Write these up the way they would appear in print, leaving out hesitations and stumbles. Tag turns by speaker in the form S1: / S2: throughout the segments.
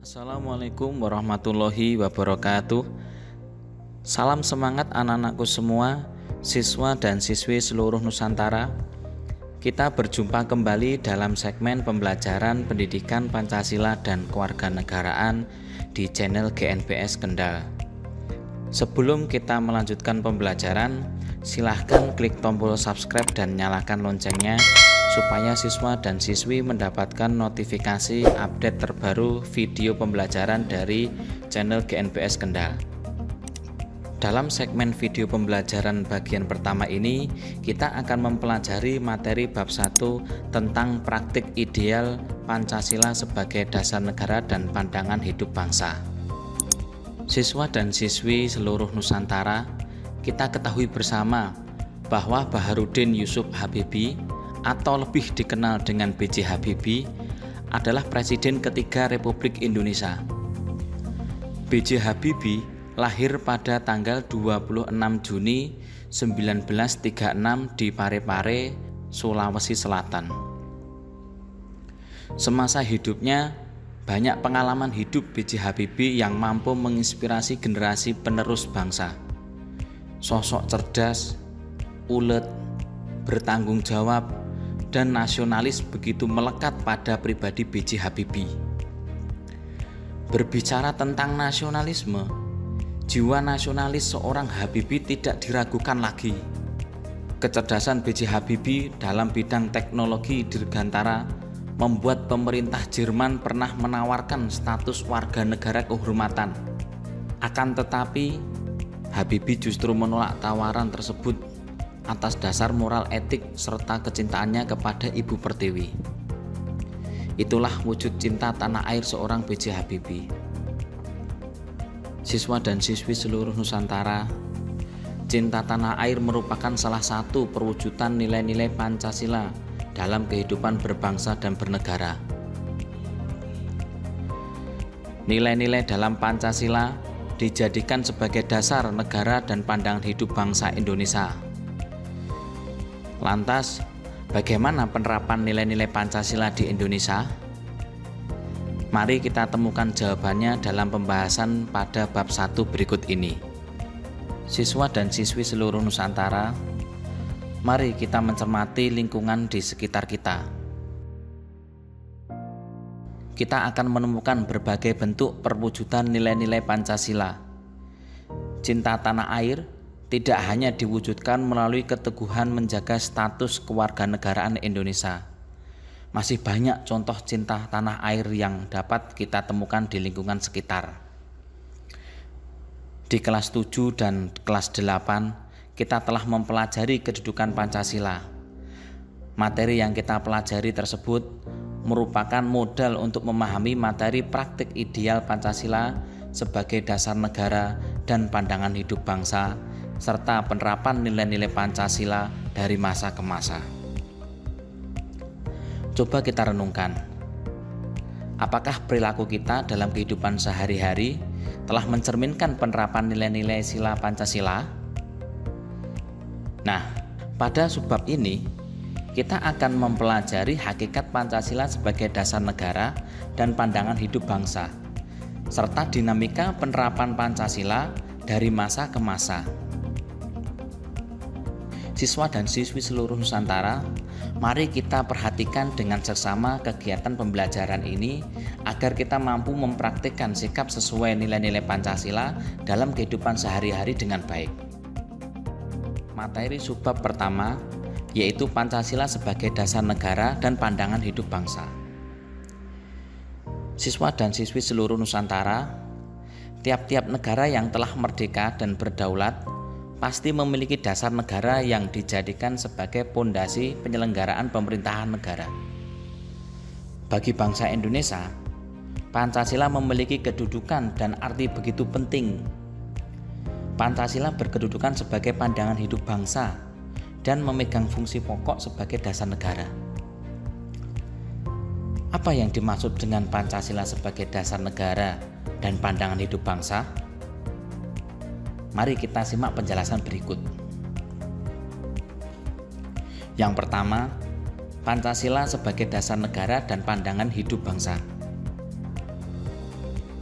S1: Assalamualaikum warahmatullahi wabarakatuh. Salam semangat anak-anakku semua, siswa dan siswi seluruh Nusantara. Kita berjumpa kembali dalam segmen pembelajaran pendidikan Pancasila dan Kewarganegaraan di channel GNPS Kendal. Sebelum kita melanjutkan pembelajaran, silahkan klik tombol subscribe dan nyalakan loncengnya supaya siswa dan siswi mendapatkan notifikasi update terbaru video pembelajaran dari channel GNPS Kendal. Dalam segmen video pembelajaran bagian pertama ini, kita akan mempelajari materi bab 1 tentang praktik ideal Pancasila sebagai dasar negara dan pandangan hidup bangsa. Siswa dan siswi seluruh Nusantara, kita ketahui bersama bahwa Baharudin Yusuf Habibie atau lebih dikenal dengan B.J. Habibie adalah Presiden ketiga Republik Indonesia. B.J. Habibie lahir pada tanggal 26 Juni 1936 di Parepare, Sulawesi Selatan. Semasa hidupnya, banyak pengalaman hidup B.J. Habibie yang mampu menginspirasi generasi penerus bangsa. Sosok cerdas, ulet, bertanggung jawab, dan nasionalis begitu melekat pada pribadi B.J. Habibie. Berbicara tentang nasionalisme, jiwa nasionalis seorang Habibie tidak diragukan lagi. Kecerdasan B.J. Habibie dalam bidang teknologi dirgantara membuat pemerintah Jerman pernah menawarkan status warga negara kehormatan. Akan tetapi, Habibie justru menolak tawaran tersebut atas dasar moral etik serta kecintaannya kepada Ibu Pertiwi. Itulah wujud cinta tanah air seorang B.J. Habibie. Siswa dan siswi seluruh Nusantara, cinta tanah air merupakan salah satu perwujudan nilai-nilai Pancasila dalam kehidupan berbangsa dan bernegara. Nilai-nilai dalam Pancasila dijadikan sebagai dasar negara dan pandangan hidup bangsa Indonesia. Lantas, bagaimana penerapan nilai-nilai Pancasila di Indonesia? Mari kita temukan jawabannya dalam pembahasan pada bab 1 berikut ini. Siswa dan siswi seluruh Nusantara, mari kita mencermati lingkungan di sekitar kita. Kita akan menemukan berbagai bentuk perwujudan nilai-nilai Pancasila. Cinta tanah air tidak hanya diwujudkan melalui keteguhan menjaga status kewarganegaraan Indonesia. Masih banyak contoh cinta tanah air yang dapat kita temukan di lingkungan sekitar. Di kelas 7 dan kelas 8, kita telah mempelajari kedudukan Pancasila. Materi yang kita pelajari tersebut merupakan modal untuk memahami materi praktik ideal Pancasila sebagai dasar negara dan pandangan hidup bangsa, serta penerapan nilai-nilai Pancasila dari masa ke masa. Coba kita renungkan, apakah perilaku kita dalam kehidupan sehari-hari telah mencerminkan penerapan nilai-nilai sila Pancasila? Nah, pada subbab ini, kita akan mempelajari hakikat Pancasila sebagai dasar negara dan pandangan hidup bangsa, serta dinamika penerapan Pancasila dari masa ke masa. Siswa dan siswi seluruh Nusantara, mari kita perhatikan dengan seksama kegiatan pembelajaran ini agar kita mampu mempraktikkan sikap sesuai nilai-nilai Pancasila dalam kehidupan sehari-hari dengan baik. Materi subbab pertama yaitu Pancasila sebagai dasar negara dan pandangan hidup bangsa. Siswa dan siswi seluruh Nusantara, tiap-tiap negara yang telah merdeka dan berdaulat pasti memiliki dasar negara yang dijadikan sebagai pondasi penyelenggaraan pemerintahan negara. Bagi bangsa Indonesia, Pancasila memiliki kedudukan dan arti begitu penting. Pancasila berkedudukan sebagai pandangan hidup bangsa dan memegang fungsi pokok sebagai dasar negara. Apa yang dimaksud dengan Pancasila sebagai dasar negara dan pandangan hidup bangsa? Mari kita simak penjelasan berikut. Yang pertama, Pancasila sebagai dasar negara dan pandangan hidup bangsa.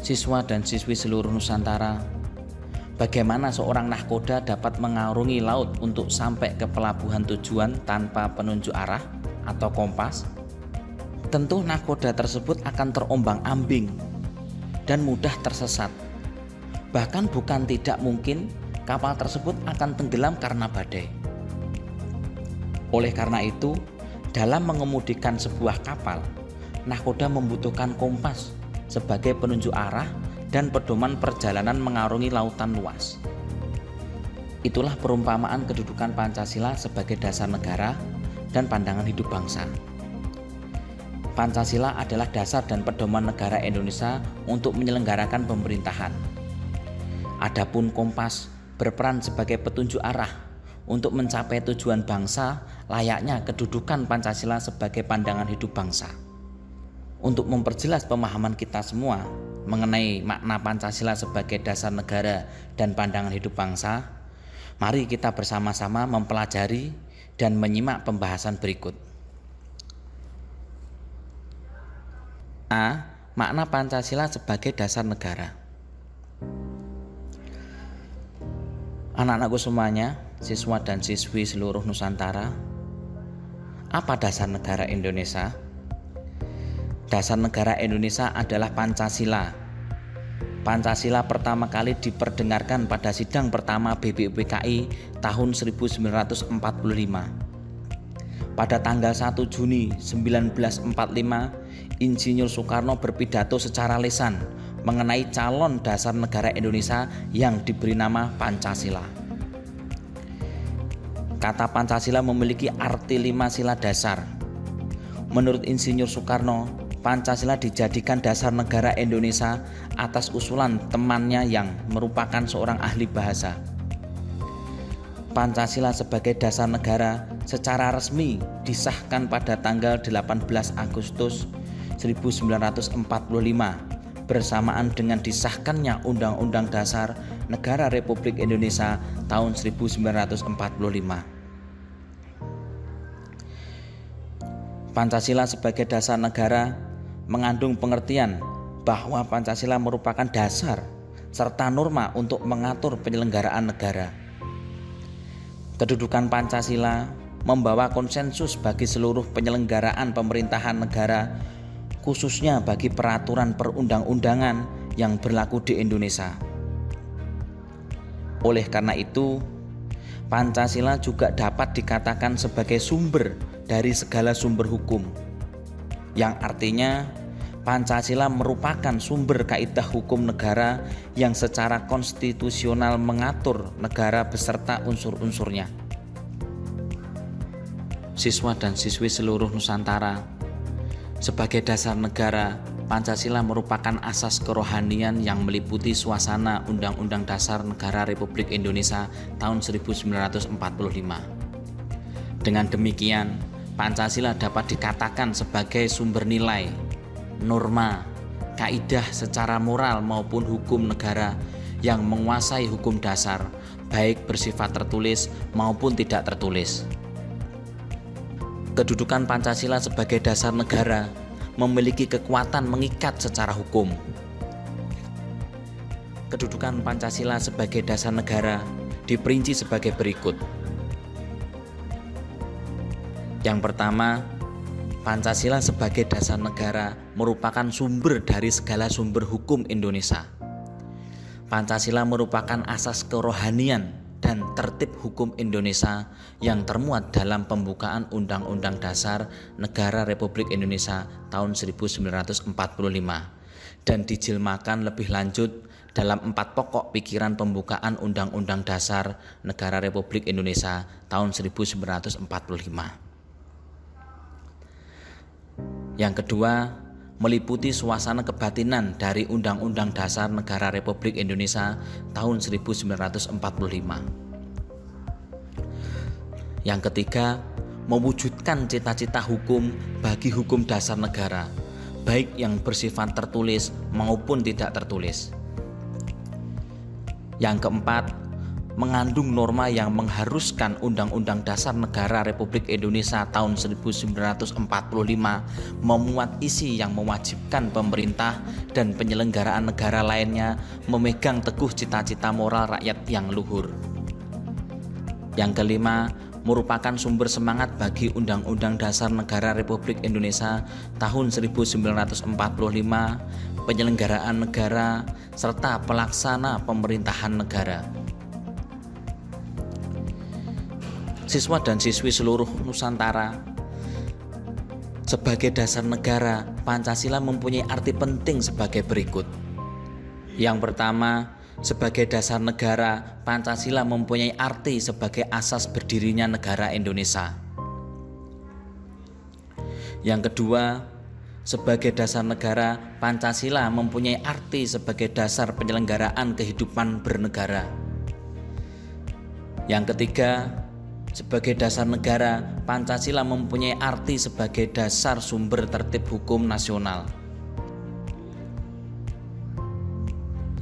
S1: Siswa dan siswi seluruh Nusantara, bagaimana seorang nahkoda dapat mengarungi laut untuk sampai ke pelabuhan tujuan tanpa penunjuk arah atau kompas? Tentu nahkoda tersebut akan terombang-ambing dan mudah tersesat. Bahkan bukan tidak mungkin kapal tersebut akan tenggelam karena badai. Oleh karena itu, dalam mengemudikan sebuah kapal, nahkoda membutuhkan kompas sebagai penunjuk arah dan pedoman perjalanan mengarungi lautan luas. Itulah perumpamaan kedudukan Pancasila sebagai dasar negara dan pandangan hidup bangsa. Pancasila adalah dasar dan pedoman negara Indonesia untuk menyelenggarakan pemerintahan. Adapun kompas berperan sebagai petunjuk arah untuk mencapai tujuan bangsa, layaknya kedudukan Pancasila sebagai pandangan hidup bangsa. Untuk memperjelas pemahaman kita semua mengenai makna Pancasila sebagai dasar negara dan pandangan hidup bangsa, mari kita bersama-sama mempelajari dan menyimak pembahasan berikut. A. Makna Pancasila sebagai dasar negara. Anak-anakku semuanya, siswa dan siswi seluruh Nusantara, apa dasar negara Indonesia? Dasar negara Indonesia adalah Pancasila. Pancasila pertama kali diperdengarkan pada sidang pertama BPUPKI tahun 1945. Pada tanggal 1 Juni 1945, Insinyur Soekarno berpidato secara lisan mengenai calon dasar negara Indonesia yang diberi nama Pancasila. Kata Pancasila memiliki arti 5 sila dasar. Menurut Insinyur Soekarno, Pancasila dijadikan dasar negara Indonesia atas usulan temannya yang merupakan seorang ahli bahasa. Pancasila sebagai dasar negara secara resmi disahkan pada tanggal 18 Agustus 1945 bersamaan dengan disahkannya Undang-Undang Dasar Negara Republik Indonesia tahun 1945. Pancasila sebagai dasar negara mengandung pengertian bahwa Pancasila merupakan dasar serta norma untuk mengatur penyelenggaraan negara. Kedudukan Pancasila membawa konsensus bagi seluruh penyelenggaraan pemerintahan negara, khususnya bagi peraturan perundang-undangan yang berlaku di Indonesia. Oleh karena itu, Pancasila juga dapat dikatakan sebagai sumber dari segala sumber hukum, yang artinya Pancasila merupakan sumber kaidah hukum negara yang secara konstitusional mengatur negara beserta unsur-unsurnya. Siswa dan siswi seluruh Nusantara, sebagai dasar negara, Pancasila merupakan asas kerohanian yang meliputi suasana Undang-Undang Dasar Negara Republik Indonesia tahun 1945. Dengan demikian, Pancasila dapat dikatakan sebagai sumber nilai, norma, kaidah secara moral maupun hukum negara yang menguasai hukum dasar, baik bersifat tertulis maupun tidak tertulis. Kedudukan Pancasila sebagai dasar negara memiliki kekuatan mengikat secara hukum. Kedudukan Pancasila sebagai dasar negara diperinci sebagai berikut. Yang pertama, Pancasila sebagai dasar negara merupakan sumber dari segala sumber hukum Indonesia. Pancasila merupakan asas kerohanian dan tertib hukum Indonesia yang termuat dalam pembukaan Undang-Undang Dasar Negara Republik Indonesia tahun 1945 dan dijelmakan lebih lanjut dalam 4 pokok pikiran pembukaan Undang-Undang Dasar Negara Republik Indonesia tahun 1945. Yang kedua, meliputi suasana kebatinan dari Undang-Undang Dasar Negara Republik Indonesia tahun 1945. Yang ketiga, mewujudkan cita-cita hukum bagi hukum dasar negara, baik yang bersifat tertulis maupun tidak tertulis. Yang keempat, mengandung norma yang mengharuskan Undang-Undang Dasar Negara Republik Indonesia tahun 1945 memuat isi yang mewajibkan pemerintah dan penyelenggaraan negara lainnya memegang teguh cita-cita moral rakyat yang luhur. Yang kelima, merupakan sumber semangat bagi Undang-Undang Dasar Negara Republik Indonesia tahun 1945, penyelenggaraan negara, serta pelaksana pemerintahan negara. Siswa dan siswi seluruh Nusantara, sebagai dasar negara, Pancasila mempunyai arti penting sebagai berikut. Yang pertama, sebagai dasar negara, Pancasila mempunyai arti sebagai asas berdirinya negara Indonesia. Yang kedua, sebagai dasar negara, Pancasila mempunyai arti sebagai dasar penyelenggaraan kehidupan bernegara. Yang ketiga, sebagai dasar negara, Pancasila mempunyai arti sebagai dasar sumber tertib hukum nasional.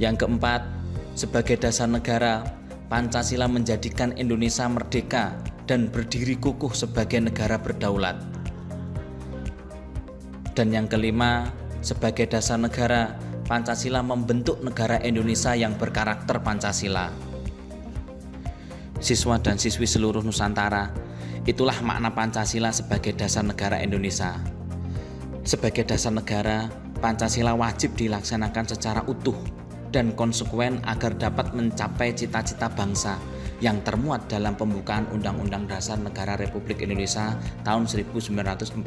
S1: Yang keempat, sebagai dasar negara, Pancasila menjadikan Indonesia merdeka dan berdiri kukuh sebagai negara berdaulat. Dan yang kelima, sebagai dasar negara, Pancasila membentuk negara Indonesia yang berkarakter Pancasila. Siswa dan siswi seluruh Nusantara, itulah makna Pancasila sebagai dasar negara Indonesia. Sebagai dasar negara, Pancasila wajib dilaksanakan secara utuh dan konsekuen agar dapat mencapai cita-cita bangsa yang termuat dalam pembukaan Undang-Undang Dasar Negara Republik Indonesia tahun 1945.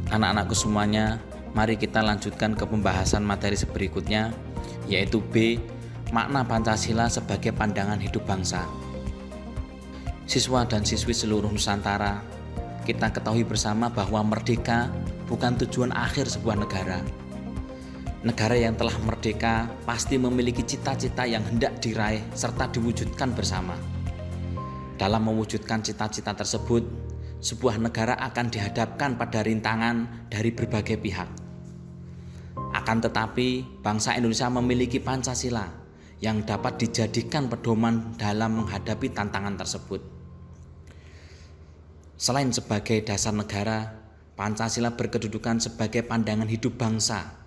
S1: Anak-anakku semuanya, mari kita lanjutkan ke pembahasan materi berikutnya, yaitu B. Makna Pancasila sebagai pandangan hidup bangsa. Siswa dan siswi seluruh Nusantara, kita ketahui bersama bahwa merdeka bukan tujuan akhir sebuah negara. Negara yang telah merdeka pasti memiliki cita-cita yang hendak diraih serta diwujudkan bersama. Dalam mewujudkan cita-cita tersebut, sebuah negara akan dihadapkan pada rintangan dari berbagai pihak. Akan tetapi, bangsa Indonesia memiliki Pancasila yang dapat dijadikan pedoman dalam menghadapi tantangan tersebut. Selain sebagai dasar negara, Pancasila berkedudukan sebagai pandangan hidup bangsa.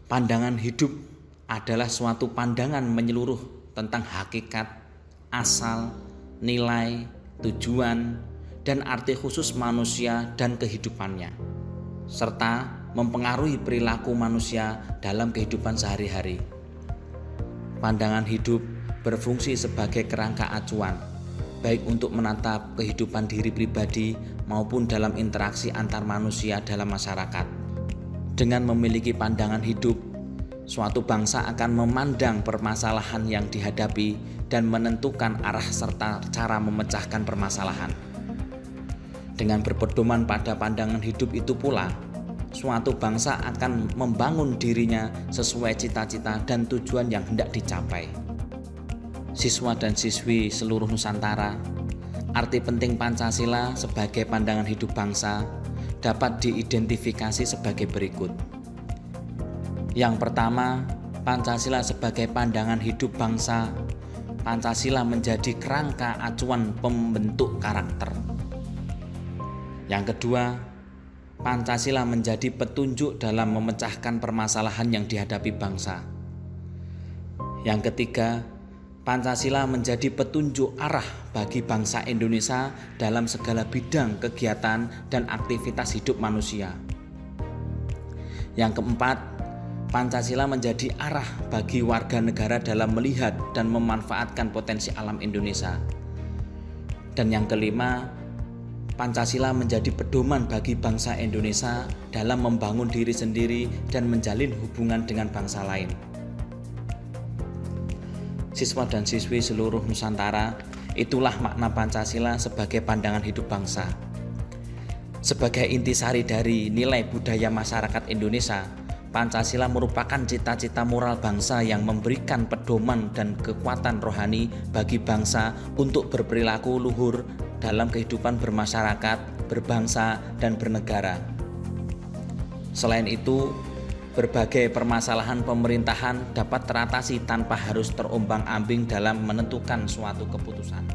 S1: Pandangan hidup adalah suatu pandangan menyeluruh tentang hakikat, asal, nilai, tujuan, dan arti khusus manusia dan kehidupannya, serta mempengaruhi perilaku manusia dalam kehidupan sehari-hari. Pandangan hidup berfungsi sebagai kerangka acuan, baik untuk menatap kehidupan diri pribadi maupun dalam interaksi antar manusia dalam masyarakat. Dengan memiliki pandangan hidup, suatu bangsa akan memandang permasalahan yang dihadapi dan menentukan arah serta cara memecahkan permasalahan. Dengan berpedoman pada pandangan hidup itu pula, suatu bangsa akan membangun dirinya sesuai cita-cita dan tujuan yang hendak dicapai. Siswa dan siswi seluruh Nusantara, arti penting Pancasila sebagai pandangan hidup bangsa dapat diidentifikasi sebagai berikut. Yang pertama, Pancasila sebagai pandangan hidup bangsa. Pancasila menjadi kerangka acuan pembentuk karakter. Yang kedua, Pancasila menjadi petunjuk dalam memecahkan permasalahan yang dihadapi bangsa. Yang ketiga, Pancasila menjadi petunjuk arah bagi bangsa Indonesia dalam segala bidang kegiatan dan aktivitas hidup manusia. Yang keempat, Pancasila menjadi arah bagi warga negara dalam melihat dan memanfaatkan potensi alam Indonesia. Dan yang kelima, Pancasila menjadi pedoman bagi bangsa Indonesia dalam membangun diri sendiri dan menjalin hubungan dengan bangsa lain. Siswa dan siswi seluruh Nusantara, itulah makna Pancasila sebagai pandangan hidup bangsa. Sebagai intisari dari nilai budaya masyarakat Indonesia, Pancasila merupakan cita-cita moral bangsa yang memberikan pedoman dan kekuatan rohani bagi bangsa untuk berperilaku luhur dalam kehidupan bermasyarakat, berbangsa, dan bernegara. Selain itu, Berbagai permasalahan pemerintahan dapat teratasi tanpa harus terombang-ambing dalam menentukan suatu keputusan.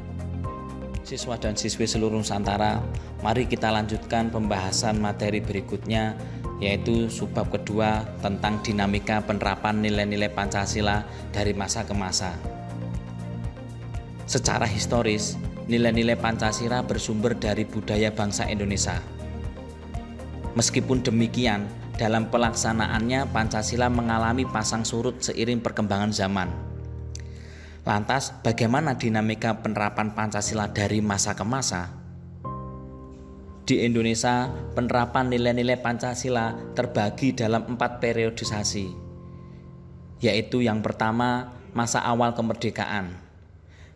S1: Siswa dan siswi seluruh Nusantara, mari kita lanjutkan pembahasan materi berikutnya, yaitu subbab kedua tentang dinamika penerapan nilai-nilai Pancasila dari masa ke masa. Secara historis, nilai-nilai Pancasila bersumber dari budaya bangsa Indonesia. Meskipun demikian, dalam pelaksanaannya Pancasila mengalami pasang surut seiring perkembangan zaman. Lantas, bagaimana dinamika penerapan Pancasila dari masa ke masa? Di Indonesia, penerapan nilai-nilai Pancasila terbagi dalam 4 periodisasi, yaitu yang pertama, masa awal kemerdekaan,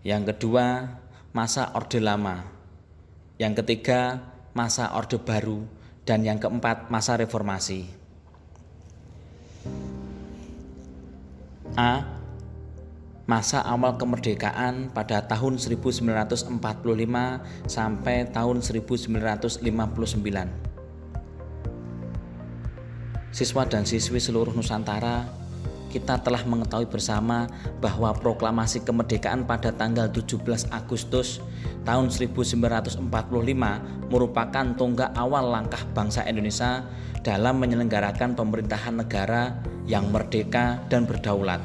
S1: yang kedua, masa Orde Lama, yang ketiga, masa Orde Baru, dan yang keempat, masa reformasi. A. Masa awal kemerdekaan pada tahun 1945 sampai tahun 1959. Siswa dan siswi seluruh Nusantara, kita telah mengetahui bersama bahwa proklamasi kemerdekaan pada tanggal 17 Agustus tahun 1945 merupakan tonggak awal langkah bangsa Indonesia dalam menyelenggarakan pemerintahan negara yang merdeka dan berdaulat.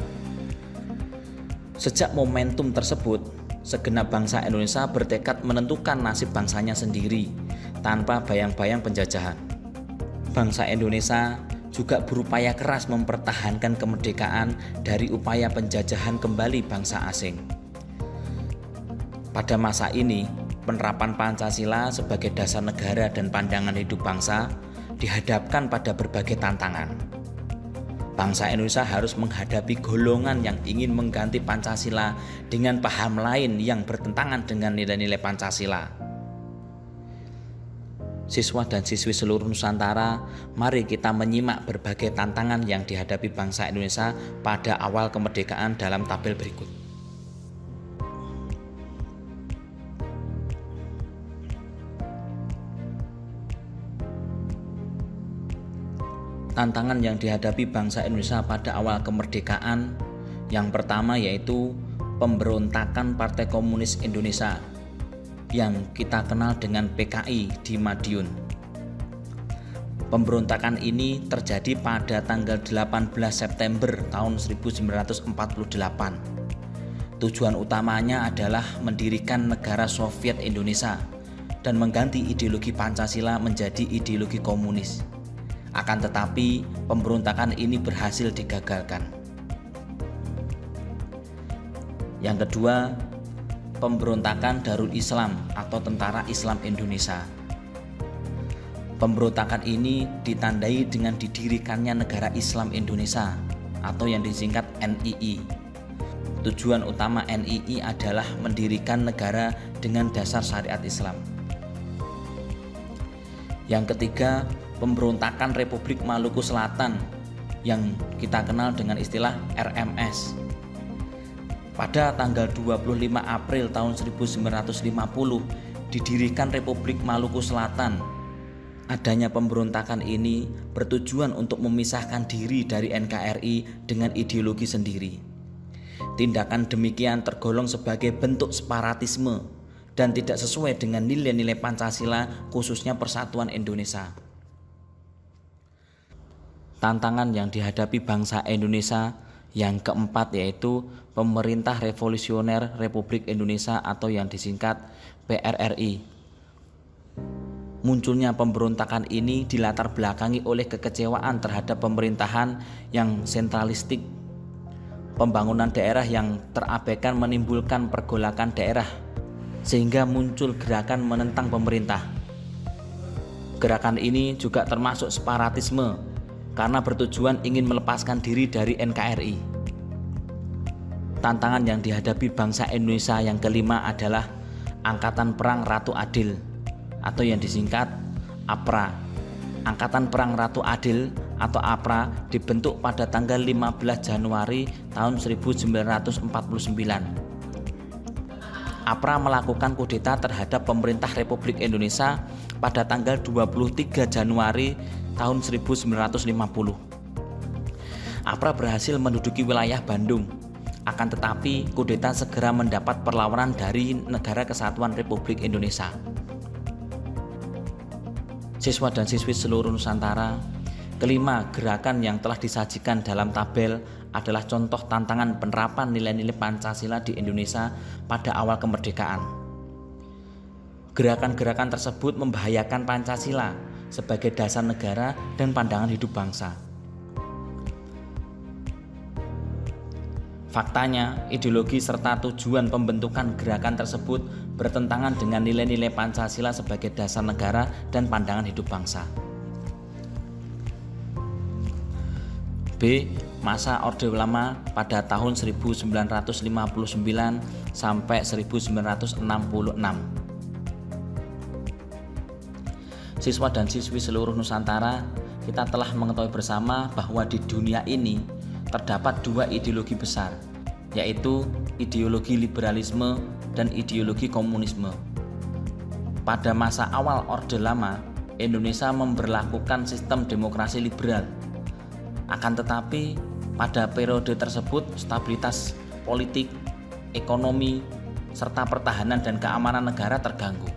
S1: Sejak momentum tersebut, segenap bangsa Indonesia bertekad menentukan nasib bangsanya sendiri tanpa bayang-bayang penjajahan. Bangsa Indonesia juga berupaya keras mempertahankan kemerdekaan dari upaya penjajahan kembali bangsa asing. Pada masa ini, penerapan Pancasila sebagai dasar negara dan pandangan hidup bangsa dihadapkan pada berbagai tantangan. Bangsa Indonesia harus menghadapi golongan yang ingin mengganti Pancasila dengan paham lain yang bertentangan dengan nilai-nilai Pancasila. Siswa dan siswi seluruh Nusantara, mari kita menyimak berbagai tantangan yang dihadapi bangsa Indonesia pada awal kemerdekaan dalam tabel berikut. Tantangan yang dihadapi bangsa Indonesia pada awal kemerdekaan, yang pertama yaitu pemberontakan Partai Komunis Indonesia yang kita kenal dengan PKI di Madiun. Pemberontakan ini terjadi pada tanggal 18 September tahun 1948. Tujuan utamanya adalah mendirikan negara Soviet Indonesia dan mengganti ideologi Pancasila menjadi ideologi komunis. Akan tetapi, pemberontakan ini berhasil digagalkan. Yang kedua, pemberontakan Darul Islam atau Tentara Islam Indonesia. Pemberontakan ini ditandai dengan didirikannya Negara Islam Indonesia atau yang disingkat NII. Tujuan utama NII adalah mendirikan negara dengan dasar syariat Islam. Yang ketiga, pemberontakan Republik Maluku Selatan yang kita kenal dengan istilah RMS. Pada tanggal 25 April tahun 1950 didirikan Republik Maluku Selatan. Adanya pemberontakan ini bertujuan untuk memisahkan diri dari NKRI dengan ideologi sendiri. Tindakan demikian tergolong sebagai bentuk separatisme dan tidak sesuai dengan nilai-nilai Pancasila, khususnya Persatuan Indonesia. Tantangan yang dihadapi bangsa Indonesia yang keempat yaitu Pemerintah Revolusioner Republik Indonesia atau yang disingkat PRRI. Munculnya pemberontakan ini dilatar belakangi oleh kekecewaan terhadap pemerintahan yang sentralistik. Pembangunan daerah yang terabaikan menimbulkan pergolakan daerah sehingga muncul gerakan menentang pemerintah. Gerakan ini juga termasuk separatisme karena bertujuan ingin melepaskan diri dari NKRI. Tantangan yang dihadapi bangsa Indonesia yang kelima adalah Angkatan Perang Ratu Adil atau yang disingkat APRA. Angkatan Perang Ratu Adil atau APRA dibentuk pada tanggal 15 Januari tahun 1949. APRA melakukan kudeta terhadap pemerintah Republik Indonesia pada tanggal 23 Januari tahun 1950. APRA berhasil menduduki wilayah Bandung. Akan tetapi, kudeta segera mendapat perlawanan dari Negara Kesatuan Republik Indonesia. Siswa dan siswi seluruh Nusantara, kelima gerakan yang telah disajikan dalam tabel adalah contoh tantangan penerapan nilai-nilai Pancasila di Indonesia pada awal kemerdekaan. Gerakan-gerakan tersebut membahayakan Pancasila sebagai dasar negara dan pandangan hidup bangsa. Faktanya, ideologi serta tujuan pembentukan gerakan tersebut bertentangan dengan nilai-nilai Pancasila sebagai dasar negara dan pandangan hidup bangsa. B. Masa Orde Lama pada tahun 1959 sampai 1966. Siswa dan siswi seluruh Nusantara, kita telah mengetahui bersama bahwa di dunia ini terdapat dua ideologi besar, yaitu ideologi liberalisme dan ideologi komunisme. Pada masa awal Orde Lama, Indonesia memberlakukan sistem demokrasi liberal. Akan tetapi, pada periode tersebut stabilitas politik, ekonomi, serta pertahanan dan keamanan negara terganggu.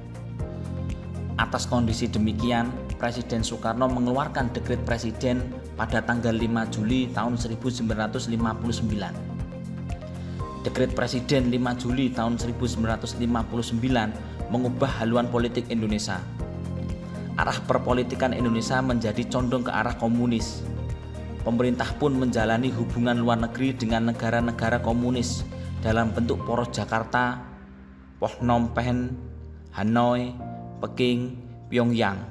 S1: Atas kondisi demikian, Presiden Soekarno mengeluarkan dekret presiden pada tanggal 5 Juli tahun 1959. Dekret Presiden 5 Juli tahun 1959 mengubah haluan politik Indonesia. Arah perpolitikan Indonesia menjadi condong ke arah komunis. Pemerintah pun menjalani hubungan luar negeri dengan negara-negara komunis dalam bentuk poros Jakarta, Phnom Penh, Hanoi, Peking, Pyongyang.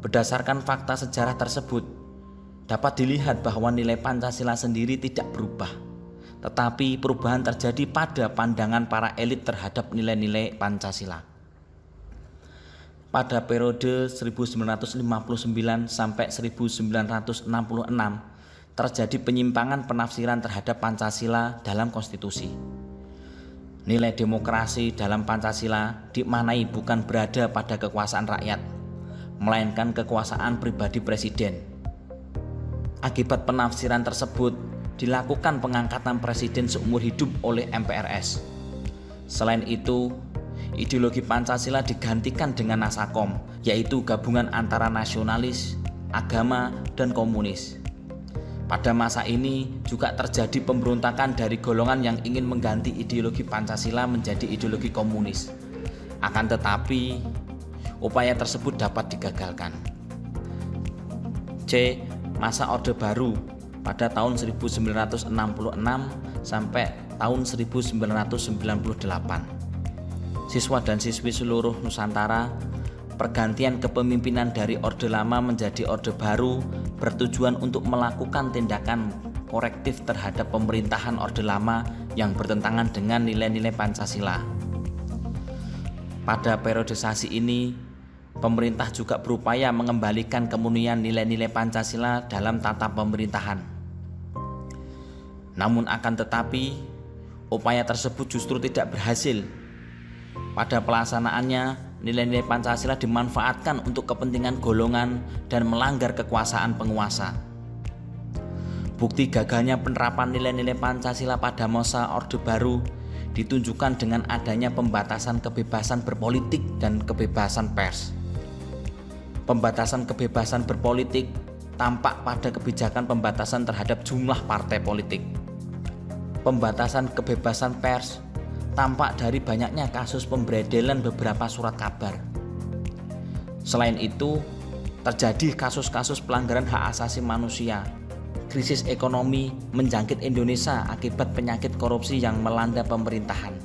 S1: Berdasarkan fakta sejarah tersebut, dapat dilihat bahwa nilai Pancasila sendiri tidak berubah, tetapi perubahan terjadi pada pandangan para elit terhadap nilai-nilai Pancasila. Pada periode 1959 sampai 1966 terjadi penyimpangan penafsiran terhadap Pancasila dalam konstitusi. Nilai demokrasi dalam Pancasila dimaknai bukan berada pada kekuasaan rakyat, melainkan kekuasaan pribadi presiden. Akibat penafsiran tersebut, dilakukan pengangkatan presiden seumur hidup oleh MPRS. Selain itu, ideologi Pancasila digantikan dengan Nasakom, yaitu gabungan antara nasionalis, agama, dan komunis. Pada masa ini juga terjadi pemberontakan dari golongan yang ingin mengganti ideologi Pancasila menjadi ideologi komunis. Akan tetapi, upaya tersebut dapat digagalkan. C. Masa Orde Baru pada tahun 1966 sampai tahun 1998. Siswa dan siswi seluruh Nusantara, pergantian kepemimpinan dari Orde Lama menjadi Orde Baru bertujuan untuk melakukan tindakan korektif terhadap pemerintahan Orde Lama yang bertentangan dengan nilai-nilai Pancasila. Pada periodisasi ini, pemerintah juga berupaya mengembalikan kemurnian nilai-nilai Pancasila dalam tata pemerintahan. Namun akan tetapi, upaya tersebut justru tidak berhasil. Pada pelaksanaannya, nilai-nilai Pancasila dimanfaatkan untuk kepentingan golongan dan melanggar kekuasaan penguasa. Bukti gagalnya penerapan nilai-nilai Pancasila pada masa Orde Baru ditunjukkan dengan adanya pembatasan kebebasan berpolitik dan kebebasan pers. Pembatasan kebebasan berpolitik tampak pada kebijakan pembatasan terhadap jumlah partai politik. Pembatasan kebebasan pers tampak dari banyaknya kasus pemberedelan beberapa surat kabar. Selain itu, terjadi kasus-kasus pelanggaran hak asasi manusia. Krisis ekonomi menjangkit Indonesia akibat penyakit korupsi yang melanda pemerintahan.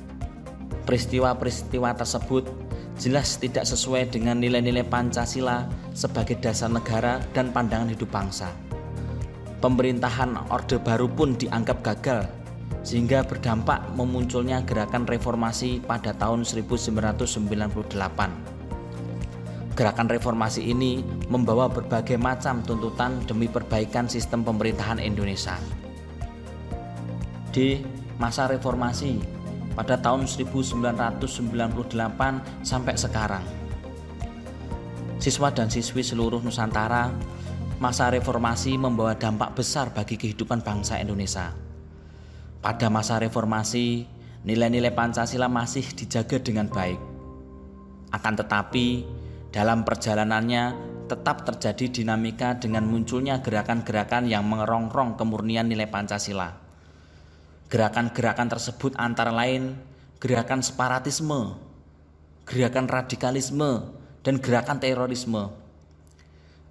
S1: Peristiwa-peristiwa tersebut jelas tidak sesuai dengan nilai-nilai Pancasila sebagai dasar negara dan pandangan hidup bangsa. Pemerintahan Orde Baru pun dianggap gagal, sehingga berdampak memunculnya gerakan reformasi pada tahun 1998. Gerakan reformasi ini membawa berbagai macam tuntutan demi perbaikan sistem pemerintahan Indonesia. D. Masa reformasi pada tahun 1998 sampai sekarang. Siswa dan siswi seluruh Nusantara, Masa reformasi membawa dampak besar bagi kehidupan bangsa Indonesia. Pada masa reformasi, nilai-nilai Pancasila masih dijaga dengan baik. Akan tetapi, dalam perjalanannya tetap terjadi dinamika dengan munculnya gerakan-gerakan yang mengerongrong kemurnian nilai Pancasila. Gerakan-gerakan tersebut antara lain gerakan separatisme, gerakan radikalisme, dan gerakan terorisme.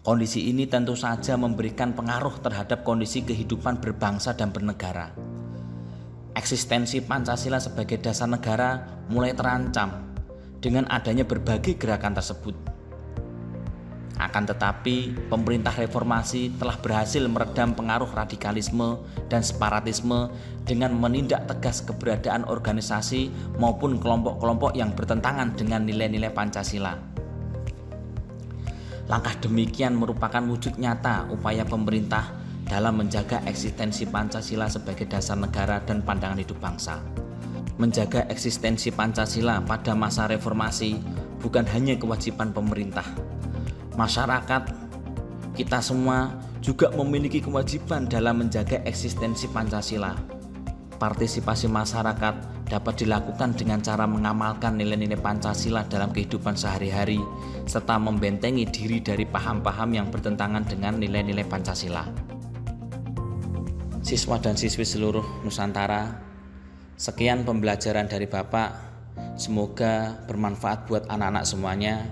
S1: Kondisi ini tentu saja memberikan pengaruh terhadap kondisi kehidupan berbangsa dan bernegara. Eksistensi Pancasila sebagai dasar negara mulai terancam dengan adanya berbagai gerakan tersebut. Akan tetapi, pemerintah reformasi telah berhasil meredam pengaruh radikalisme dan separatisme dengan menindak tegas keberadaan organisasi maupun kelompok-kelompok yang bertentangan dengan nilai-nilai Pancasila. Langkah demikian merupakan wujud nyata upaya pemerintah dalam menjaga eksistensi Pancasila sebagai dasar negara dan pandangan hidup bangsa. Menjaga eksistensi Pancasila pada masa reformasi bukan hanya kewajiban pemerintah. Masyarakat, kita semua juga memiliki kewajiban dalam menjaga eksistensi Pancasila. Partisipasi masyarakat dapat dilakukan dengan cara mengamalkan nilai-nilai Pancasila dalam kehidupan sehari-hari, serta membentengi diri dari paham-paham yang bertentangan dengan nilai-nilai Pancasila. Siswa dan siswi seluruh Nusantara, sekian pembelajaran dari Bapak. Semoga bermanfaat buat anak-anak semuanya.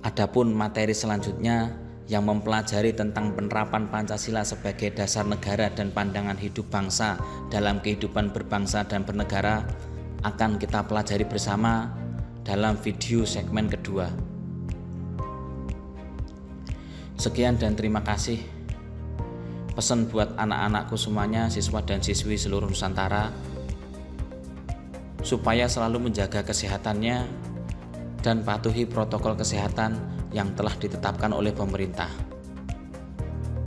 S1: Adapun materi selanjutnya yang mempelajari tentang penerapan Pancasila sebagai dasar negara dan pandangan hidup bangsa dalam kehidupan berbangsa dan bernegara akan kita pelajari bersama dalam video segmen kedua. Sekian dan terima kasih. Pesan buat anak-anakku semuanya, siswa dan siswi seluruh Nusantara, supaya selalu menjaga kesehatannya dan patuhi protokol kesehatan yang telah ditetapkan oleh pemerintah.